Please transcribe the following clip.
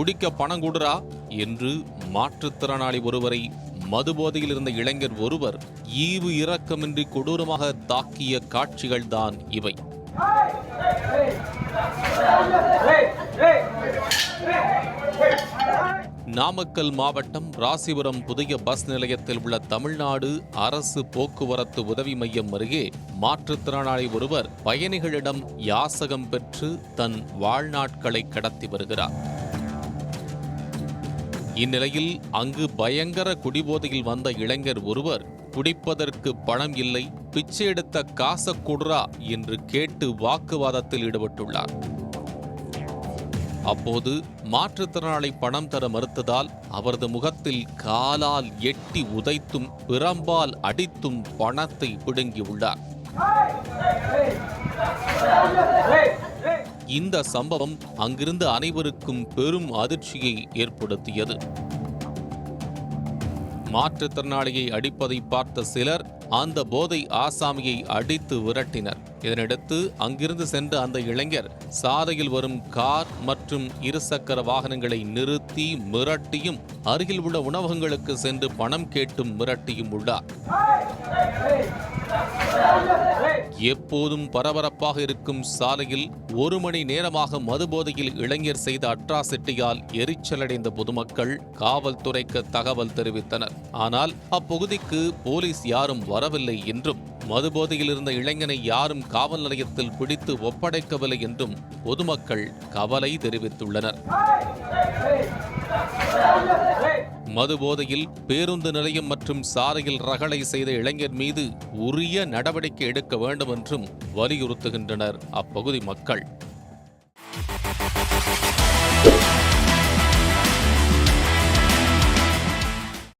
குடிக்க பணம் கொடுறா என்று மாற்றுத்திறனாளி ஒருவரை மதுபோதையில் இருந்த இளைஞர் ஒருவர் ஈவு இரக்கமின்றி கொடூரமாக தாக்கிய காட்சிகள்தான் இவை. நாமக்கல் மாவட்டம் ராசிபுரம் புதிய பஸ் நிலையத்தில் உள்ள தமிழ்நாடு அரசு போக்குவரத்து உதவி மையம் அருகே மாற்றுத்திறனாளி ஒருவர் பயணிகளிடம் யாசகம் பெற்று தன் வாழ்நாட்களை கடத்தி வருகிறார். இந்நிலையில் அங்கு பயங்கர குடிபோதையில் வந்த இளைஞர் ஒருவர் குடிப்பதற்கு பணம் இல்லை, பிச்சை எடுத்த காசை கொடுறா என்று கேட்டு வாக்குவாதத்தில் ஈடுபட்டுள்ளார். அப்போது மாற்றுத்திறனாளி பணம் தர மறுத்ததால் அவரது முகத்தில் காலால் எட்டி உதைத்தும் பிரம்பால் அடித்தும் பணத்தை பிடுங்கியுள்ளார். இந்த சம்பவம் அங்கிருந்த அனைவருக்கும் பெரும் அதிர்ச்சியை ஏற்படுத்தியது. மாற்றுத்திறனாளியை அடிப்பதை பார்த்த சிலர் அந்த போதை ஆசாமியை அடித்து விரட்டினர். இதனையடுத்து அங்கிருந்து சென்ற அந்த இளைஞர் சாலையில் வரும் கார் மற்றும் இருசக்கர வாகனங்களை நிறுத்தி மிரட்டியும் அருகில் உள்ள உணவகங்களுக்கு சென்று பணம் கேட்டும் மிரட்டியும் உள்ளார். எப்போதும் பரபரப்பாக இருக்கும் சாலையில் 1 மணி நேரமாக மதுபோதையில் இளைஞர் செய்த அட்ராசிட்டியால் எரிச்சலடைந்த பொதுமக்கள் காவல்துறைக்கு தகவல் தெரிவித்தனர். ஆனால் அப்பகுதிக்கு போலீஸ் யாரும் வரவில்லை என்றும் மதுபோதையில் இருந்த இளைஞனை யாரும் காவல் நிலையத்தில் பிடித்து ஒப்படைக்கவில்லை என்றும் பொதுமக்கள் கவலை தெரிவித்துள்ளனர். மதுபோதையில் பேருந்து நிலையம் மற்றும் சாலையில் ரகளை செய்த இளைஞர் மீது உரிய நடவடிக்கை எடுக்க வேண்டும் என்றும் வலியுறுத்துகின்றனர் அப்பகுதி மக்கள்.